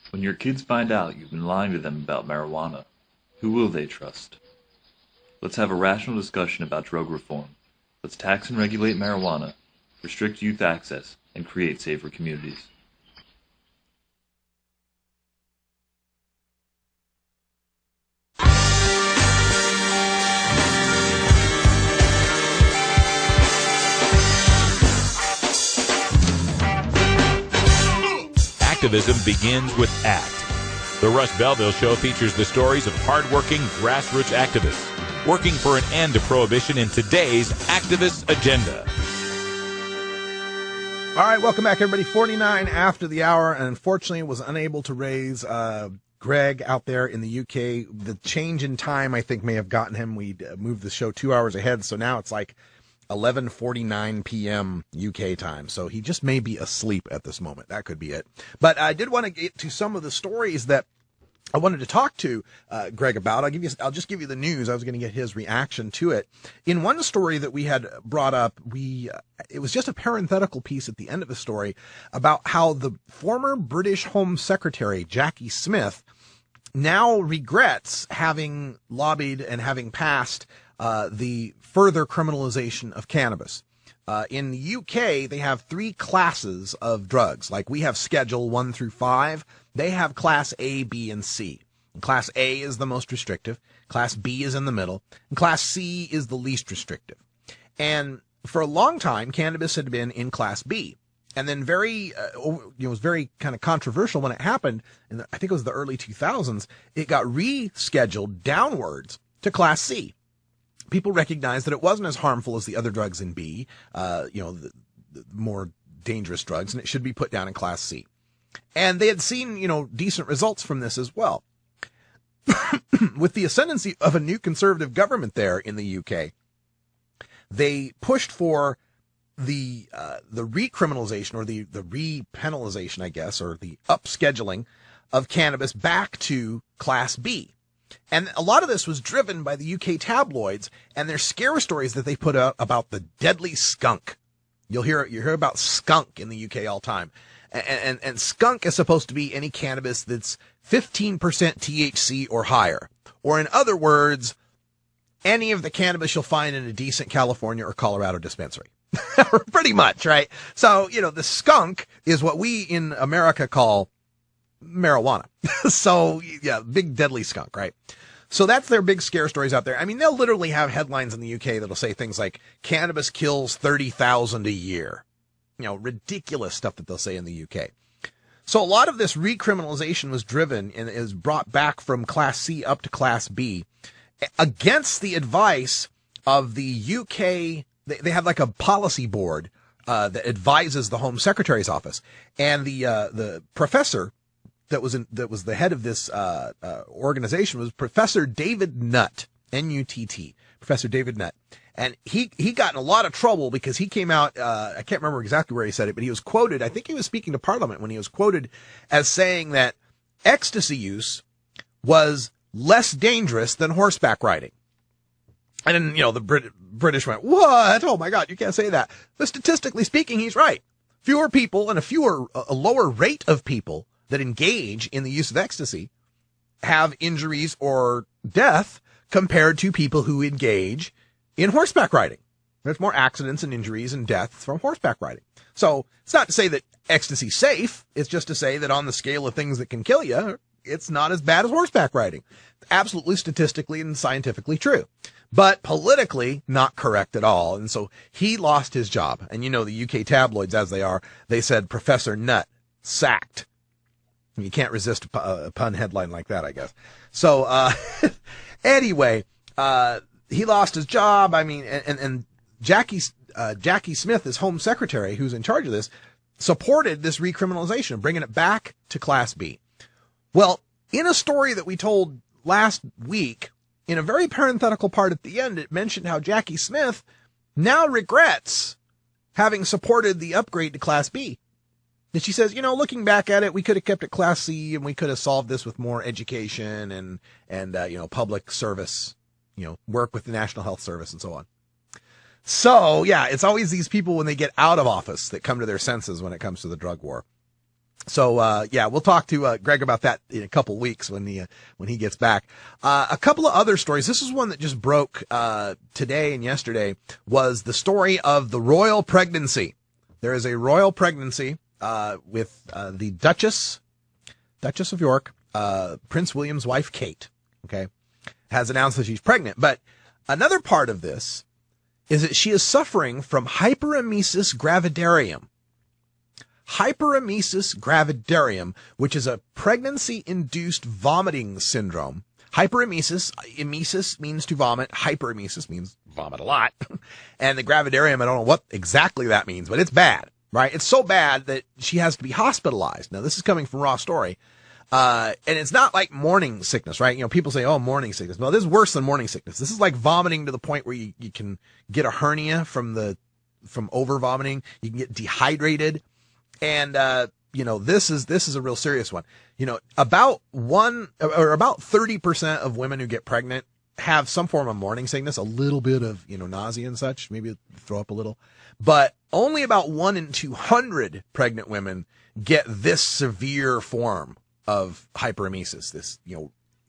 When your kids find out you've been lying to them about marijuana, who will they trust? Let's have a rational discussion about drug reform. Let's tax and regulate marijuana, restrict youth access, and create safer communities. Activism begins with ACT. The Russ Belville Show features the stories of hardworking grassroots activists working for an end to prohibition in today's activist agenda. All right, welcome back, everybody. 49 after the hour, and unfortunately was unable to raise Greg out there in the UK. The change in time, I think, may have gotten him. We moved the show 2 hours ahead, so now it's like 11:49 p.m. UK time. So he just may be asleep at this moment. That could be it. But I did want to get to some of the stories that I wanted to talk to Greg about. I'll just give you the news. I was going to get his reaction to it. In one story that we had brought up, it was just a parenthetical piece at the end of the story about how the former British Home Secretary, Jackie Smith, now regrets having lobbied and having passed the further criminalization of cannabis. In the UK, they have 3 classes of drugs. Like we have Schedule 1 through 5. They have Class A, B, and C. And Class A is the most restrictive. Class B is in the middle. And Class C is the least restrictive. And for a long time, cannabis had been in Class B. And then it was very kind of controversial when it happened. I think it was the early 2000s. It got rescheduled downwards to Class C. People recognized that it wasn't as harmful as the other drugs in B, the more dangerous drugs, and it should be put down in Class C. And they had seen, decent results from this as well. With the ascendancy of a new conservative government there in the UK, they pushed for the recriminalization or the repenalization, I guess, or the upscheduling of cannabis back to Class B. And a lot of this was driven by the UK tabloids and their scare stories that they put out about the deadly skunk. You hear about skunk in the UK all the time. And skunk is supposed to be any cannabis that's 15% THC or higher. Or in other words, any of the cannabis you'll find in a decent California or Colorado dispensary. Pretty much, right? So, the skunk is what we in America call marijuana. So, yeah, big deadly skunk, right? So that's their big scare stories out there. I mean, they'll literally have headlines in the UK that'll say things like, cannabis kills 30,000 a year. Ridiculous stuff that they'll say in the UK. So a lot of this recriminalization was driven and is brought back from Class C up to Class B against the advice of the UK. They have like a policy board that advises the Home Secretary's office, and the professor that was the head of this organization was Professor David Nutt, N-U-T-T, Professor David Nutt, and he got in a lot of trouble because he came out. I can't remember exactly where he said it, but he was quoted. I think he was speaking to Parliament when he was quoted as saying that ecstasy use was less dangerous than horseback riding. And then, the British went, what? Oh my God, you can't say that. But statistically speaking, he's right. Fewer people and a lower rate of people that engage in the use of ecstasy have injuries or death compared to people who engage in horseback riding. There's more accidents and injuries and deaths from horseback riding. So it's not to say that ecstasy's safe. It's just to say that on the scale of things that can kill you, it's not as bad as horseback riding. Absolutely statistically and scientifically true. But politically, not correct at all. And so he lost his job. And the UK tabloids, as they are, they said, Professor Nutt, sacked. You can't resist a pun headline like that, I guess. So, anyway, he lost his job. I mean, and Jackie Smith, his Home Secretary, who's in charge of this, supported this recriminalization, bringing it back to Class B. Well, in a story that we told last week, in a very parenthetical part at the end, it mentioned how Jackie Smith now regrets having supported the upgrade to Class B. And she says, looking back at it, we could have kept it Class C and we could have solved this with more education and public service, work with the National Health Service and so on. So, yeah, it's always these people when they get out of office that come to their senses when it comes to the drug war. So, we'll talk to Greg about that in a couple weeks when he gets back. A couple of other stories. This is one that just broke today and yesterday, was the story of the royal pregnancy. There is a royal pregnancy with the Duchess of York, Prince William's wife, Kate, okay, has announced that she's pregnant. But another part of this is that she is suffering from hyperemesis gravidarium. Hyperemesis gravidarium, which is a pregnancy-induced vomiting syndrome. Emesis means to vomit. Hyperemesis means vomit a lot. And the gravidarium, I don't know what exactly that means, but it's bad, right? It's so bad that she has to be hospitalized. Now, this is coming from Raw Story. And it's not like morning sickness, right? People say, oh, morning sickness. No, this is worse than morning sickness. This is like vomiting to the point where you can get a hernia from over vomiting. You can get dehydrated. And, this is a real serious one. About 30% of women who get pregnant have some form of morning sickness, a little bit of, nausea and such, maybe throw up a little, but only about 1 in 200 pregnant women get this severe form of hyperemesis, this,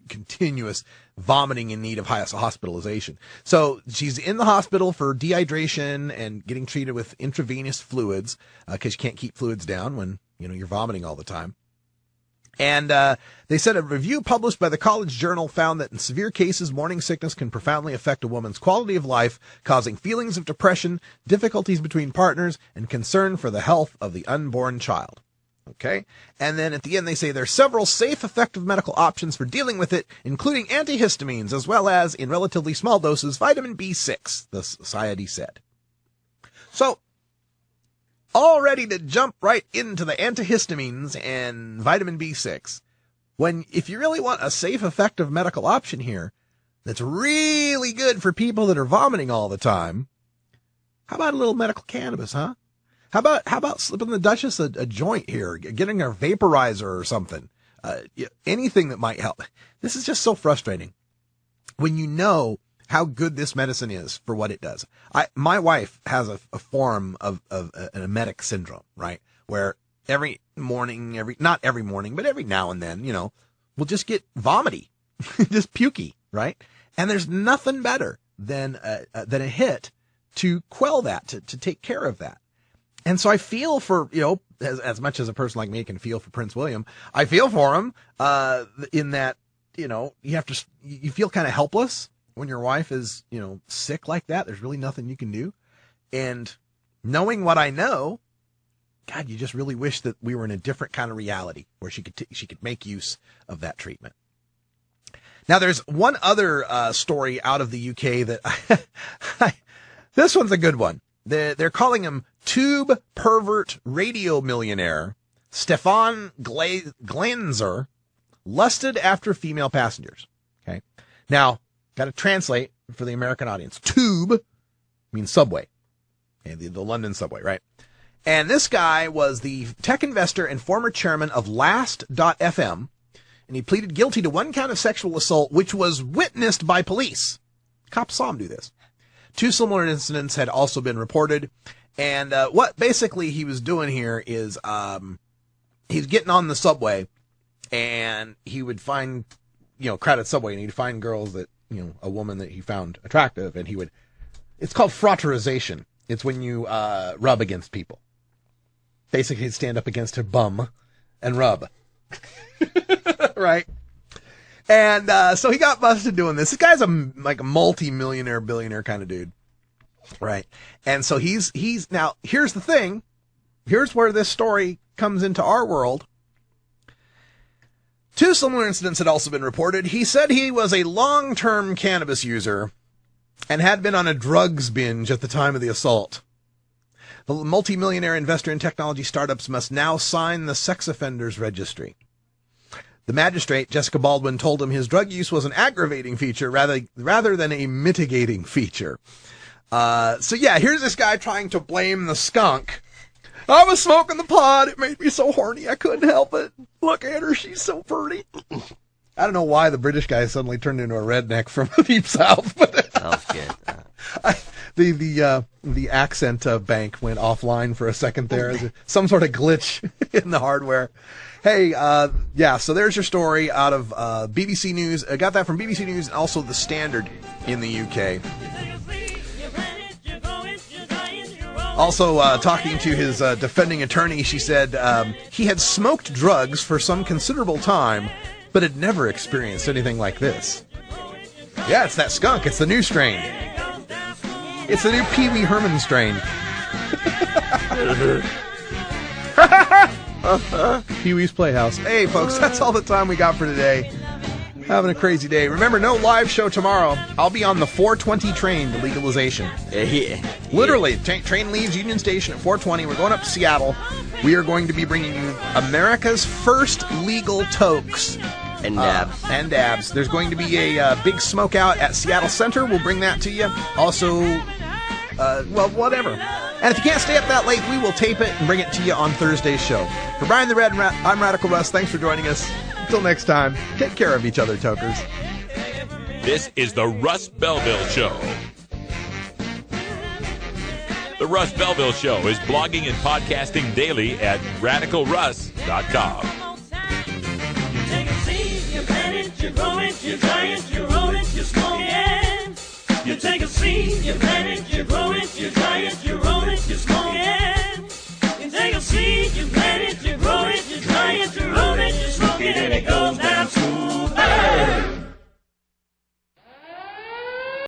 continuous vomiting in need of hospitalization. So she's in the hospital for dehydration and getting treated with intravenous fluids because you can't keep fluids down when you're vomiting all the time. And they said a review published by the College Journal found that in severe cases, morning sickness can profoundly affect a woman's quality of life, causing feelings of depression, difficulties between partners, and concern for the health of the unborn child. Okay? And then at the end, they say there are several safe, effective medical options for dealing with it, including antihistamines, as well as, in relatively small doses, vitamin B6, the society said. So, all ready to jump right into the antihistamines and vitamin B6. If you really want a safe, effective medical option here that's really good for people that are vomiting all the time, how about a little medical cannabis, huh? How about slipping the Duchess a joint here, getting a vaporizer or something? Anything that might help. This is just so frustrating when you know how good this medicine is for what it does. My wife has a form of an emetic syndrome, right? Where every morning, not every morning, but every now and then, we'll just get vomity, just pukey, right? And there's nothing better than a hit to quell that, to take care of that. And so I feel for, as much as a person like me can feel for Prince William, I feel for him, in that, you feel kind of helpless when your wife is, sick like that. There's really nothing you can do. And knowing what I know, God, you just really wish that we were in a different kind of reality where she could make use of that treatment. Now, there's one other story out of the UK that this one's a good one. They're calling him tube pervert radio millionaire Stefan Glanzer lusted after female passengers. Okay. Now, got to translate for the American audience. Tube means subway. Okay, the London subway, right? And this guy was the tech investor and former chairman of Last.fm, and he pleaded guilty to one count of sexual assault, which was witnessed by police. Cops saw him do this. 2 similar incidents had also been reported. And what basically he was doing here is he's getting on the subway, and he would find, crowded subway, and he'd find girls that, a woman that he found attractive, and it's called fraternization. It's when you rub against people. Basically, he'd stand up against her bum and rub. Right? And so he got busted doing this. This guy's a multi-millionaire, billionaire kind of dude. Right. And so he's now, here's the thing. Here's where this story comes into our world. 2 similar incidents had also been reported. He said he was a long-term cannabis user and had been on a drugs binge at the time of the assault. The multimillionaire investor in technology startups must now sign the sex offenders registry. The magistrate, Jessica Baldwin, told him his drug use was an aggravating feature rather than a mitigating feature. So yeah, here's this guy trying to blame the skunk. I was smoking the pot. It made me so horny. I couldn't help it. Look at her. She's so pretty. I don't know why the British guy suddenly turned into a redneck from the deep south. But that was good. The accent bank went offline for a second there. Some sort of glitch in the hardware. Hey, so there's your story out of BBC News. I got that from BBC News and also The Standard in the UK. Also, talking to his defending attorney, she said he had smoked drugs for some considerable time, but had never experienced anything like this. Yeah, it's that skunk. It's the new strain. It's the new Pee Wee Herman strain. Pee Wee's Playhouse. Hey, folks, that's all the time we got for today. Having a crazy day. Remember, no live show tomorrow. I'll be on the 4:20 train to legalization. Literally, train leaves Union Station at 4:20. We're going up to Seattle. We are going to be bringing you America's first legal tokes. And dabs. And dabs. There's going to be a big smoke out at Seattle Center. We'll bring that to you. Also, whatever. And if you can't stay up that late, we will tape it and bring it to you on Thursday's show. For Brian the Red, I'm Radical Russ. Thanks for joining us. Until next time, take care of each other, tokers. This is the Russ Belville Show. The Russ Belville Show is blogging and podcasting daily at radicalruss.com. Take a seat, you you grow it, you dry it, you roll it, you smoke it. You take a seed, you plant it, you grow it, you dry it, you roll it, you smoke it. You take a seed, you plant it, you grow it, you dry it, you roll it, you smoke it, and it goes down smooth.